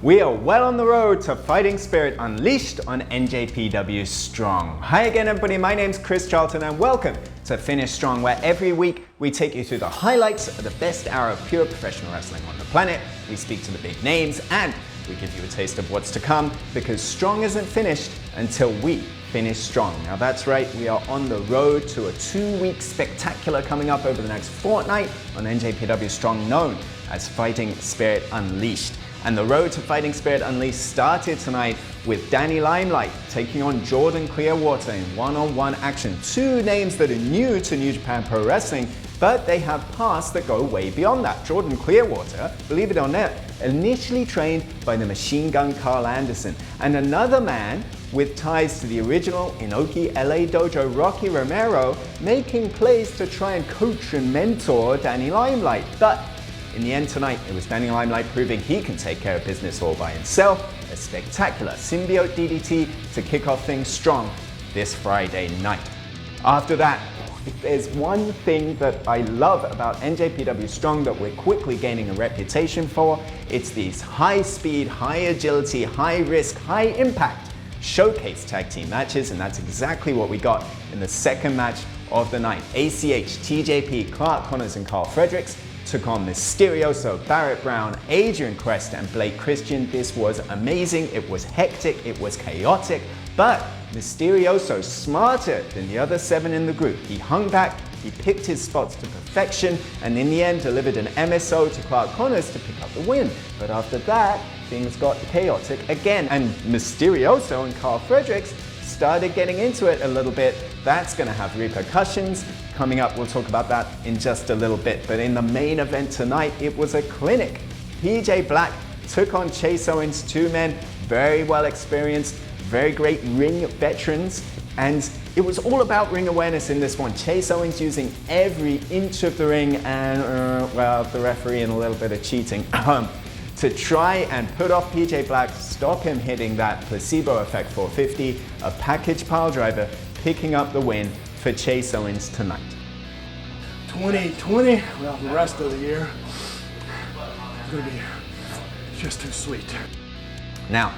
We are well on the road to Fighting Spirit Unleashed on NJPW Strong. Hi again everybody, my name's Chris Charlton and welcome to Finish Strong, where every week we take you through the highlights of the best hour of pure professional wrestling on the planet. We speak to the big names and we give you a taste of what's to come, because Strong isn't finished until we finish strong. Now that's right, we are on the road to a 2-week spectacular coming up over the next fortnight on NJPW Strong, known as Fighting Spirit Unleashed. And the road to Fighting Spirit Unleashed started tonight with Danny Limelight taking on Jordan Clearwater in one-on-one action. Two names that are new to New Japan Pro Wrestling, but they have pasts that go way beyond that. Jordan Clearwater, believe it or not, initially trained by the Machine Gun Carl Anderson, and another man with ties to the original Inoki LA Dojo, Rocky Romero, making plays to try and coach and mentor Danny Limelight. But in the end tonight, it was Danny Limelight proving he can take care of business all by himself. A spectacular symbiote DDT to kick off things strong this Friday night. After that, if there's one thing that I love about NJPW Strong that we're quickly gaining a reputation for, it's these high speed, high agility, high risk, high impact showcase tag team matches, and that's exactly what we got in the second match of the night. ACH, TJP, Clark Connors and Carl Fredericks took on Mysterioso, Barrett Brown, Adrian Quest and Blake Christian. This was amazing, it was hectic, it was chaotic, but Mysterioso, smarter than the other 7 in the group. He hung back, he picked his spots to perfection, and in the end delivered an MSO to Clark Connors to pick up the win. But after that, things got chaotic again, and Mysterioso and Carl Fredericks started getting into it a little bit. That's going to have repercussions. Coming up, we'll talk about that in just a little bit. But in the main event tonight, it was a clinic. PJ Black took on Chase Owens, 2 men, very well experienced, very great ring veterans, and it was all about ring awareness in this one. Chase Owens using every inch of the ring and, well, the referee and a little bit of cheating to try and put off PJ Black, stop him hitting that placebo effect 450, a package pile driver, picking up the win for Chase Owens tonight. 2020, well, the rest of the year is going to be just too sweet. Now,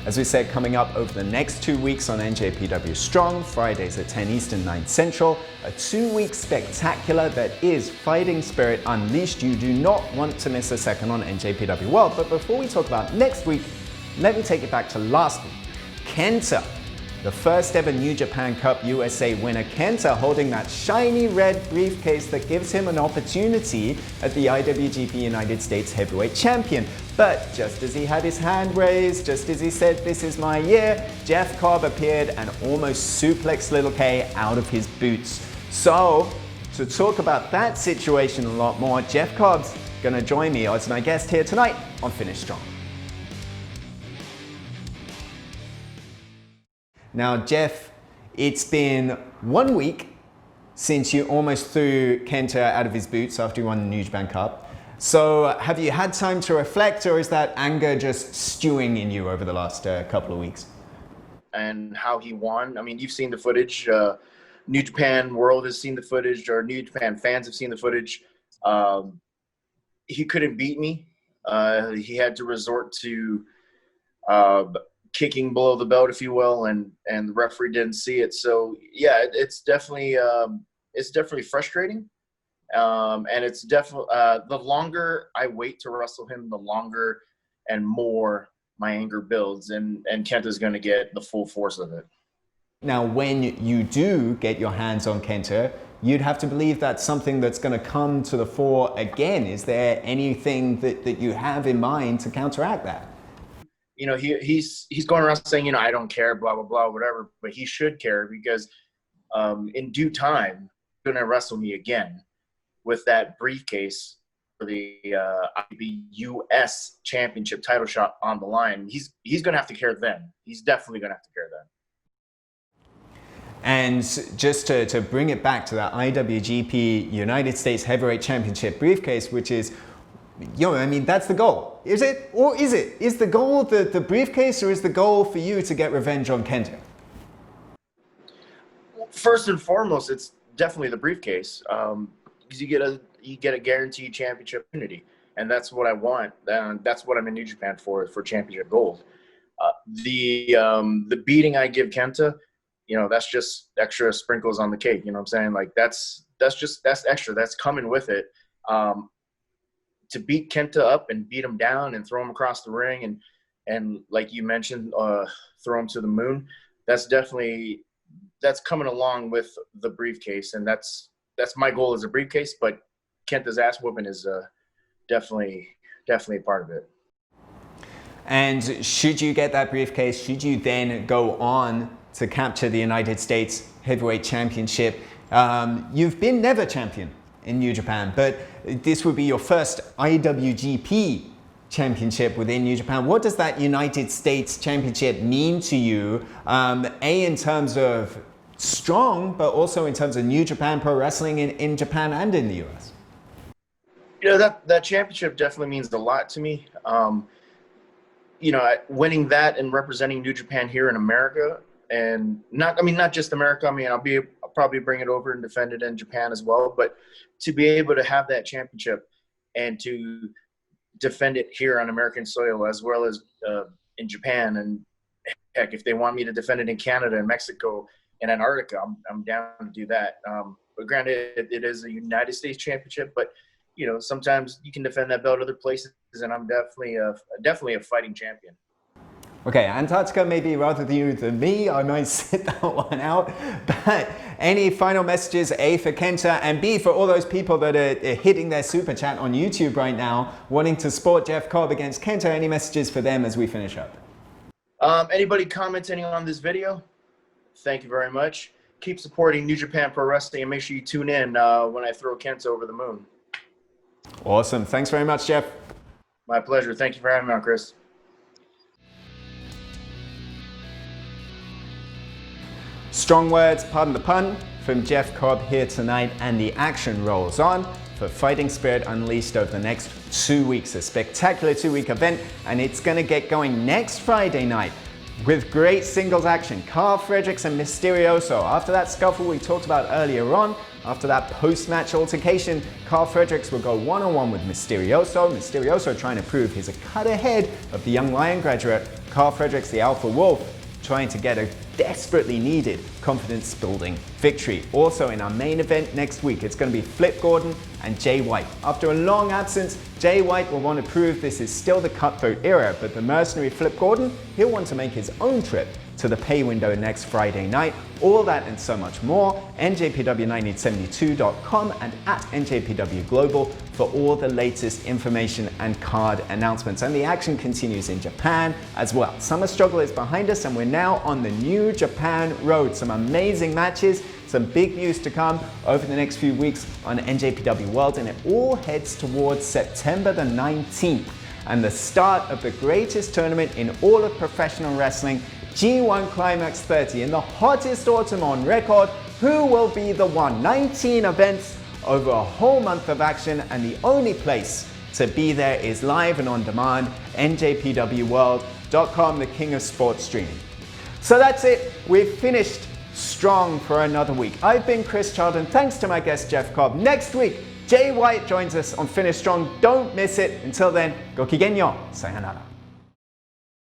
as we said, coming up over the next 2 weeks on NJPW Strong, Fridays at 10 Eastern, 9 Central, a 2-week spectacular that is Fighting Spirit Unleashed. You do not want to miss a second on NJPW World. But before we talk about next week, let me take it back to last week. KENTA, the first ever New Japan Cup USA winner, KENTA holding that shiny red briefcase that gives him an opportunity at the IWGP United States Heavyweight Champion. But just as he had his hand raised, just as he said, "This is my year," Jeff Cobb appeared and almost suplexed Little K out of his boots. So, to talk about that situation a lot more, Jeff Cobb's gonna join me as my guest here tonight on Finish Strong. Now, Jeff, it's been 1 week since you almost threw KENTA out of his boots after you won the New Japan Cup. So have you had time to reflect, or is that anger just stewing in you over the last couple of weeks? And how he won. I mean, you've seen the footage. New Japan World has seen the footage, or New Japan fans have seen the footage. He couldn't beat me. He had to resort to kicking below the belt, if you will, and the referee didn't see it. So yeah, it's definitely frustrating. And it's definitely the longer I wait to wrestle him, the longer and more my anger builds, and KENTA's going to get the full force of it. Now, when you do get your hands on KENTA, you'd have to believe that's something that's going to come to the fore again. Is there anything that you have in mind to counteract that? You know, he's going around saying, you know, I don't care, blah, blah, blah, whatever, but he should care, because in due time, he's going to wrestle me again with that briefcase for the IWGP US Championship title shot on the line. He's going to have to care then. He's definitely going to have to care then. And just to bring it back to that IWGP United States Heavyweight Championship briefcase, which is, you know, I mean, that's the goal. Is it? Or is it? Is the goal the briefcase, or is the goal for you to get revenge on KENTA? First and foremost, it's definitely the briefcase. Because you get a guaranteed championship opportunity. and that's what I want. That's what I'm in New Japan for championship gold. The beating I give Kenta, that's just extra sprinkles on the cake. You know what I'm saying? Like that's extra. That's coming with it. To beat Kenta up and beat him down and throw him across the ring and like you mentioned, throw him to the moon. That's coming along with the briefcase, and that's my goal as a briefcase. But Kenta's ass whooping is definitely a part of it. And should you get that briefcase, should you then go on to capture the United States Heavyweight Championship? You've been never champion in New Japan, but this would be your first IWGP Championship within New Japan. What does that United States Championship mean to you? In terms of strong, but also in terms of New Japan Pro Wrestling in Japan and in the US? That championship definitely means a lot to me. Winning that and representing New Japan here in America, and not just America. I'll probably bring it over and defend it in Japan as well. But to be able to have that championship and to defend it here on American soil as well as in Japan, and heck, if they want me to defend it in Canada and Mexico and Antarctica, I'm down to do that. But granted, it is a United States championship, but sometimes you can defend that belt other places, and I'm definitely a fighting champion. Okay, Antarctica may be rather you than me. I might sit that one out. But any final messages, A, for Kenta, and B, for all those people that are hitting their super chat on YouTube right now, wanting to support Jeff Cobb against Kenta? Any messages for them as we finish up? Anybody commenting on this video, thank you very much. Keep supporting New Japan Pro Wrestling, and make sure you tune in when I throw Kenta over the moon. Awesome. Thanks very much, Jeff. My pleasure. Thank you for having me on, Chris. Strong words, pardon the pun, from Jeff Cobb here tonight, and the action rolls on for Fighting Spirit Unleashed over the next 2 weeks. A spectacular 2-week event, and it's going to get going next Friday night with great singles action. Carl Fredericks and Mysterioso. After that scuffle we talked about earlier on, after that post-match altercation, Carl Fredericks will go one-on-one with Mysterioso. Mysterioso trying to prove he's a cut ahead of the young Lion graduate. Carl Fredericks, the Alpha Wolf, trying to get a desperately needed confidence-building victory. Also in our main event next week, it's going to be Flip Gordon and Jay White. After a long absence, Jay White will want to prove this is still the cutthroat era, but the mercenary Flip Gordon, he'll want to make his own trip to the pay window next Friday night. All that and so much more, njpw1972.com and at njpw global for all the latest information and card announcements. And the action continues in Japan as well. Summer struggle is behind us, and we're now on the New Japan road. Some amazing matches, some big news to come over the next few weeks on NJPW World, and it all heads towards September the 19th and the start of the greatest tournament in all of professional wrestling, G1 Climax 30, in the hottest autumn on record. Who will be the one? 19 events over a whole month of action, and the only place to be there is live and on demand, njpwworld.com, the king of sports streaming. So that's it. We've finished strong for another week. I've been Chris Charlton. Thanks to my guest Jeff Cobb. Next week, Jay White joins us on Finish Strong. Don't miss it. Until then, go kigenyo. Sayonara.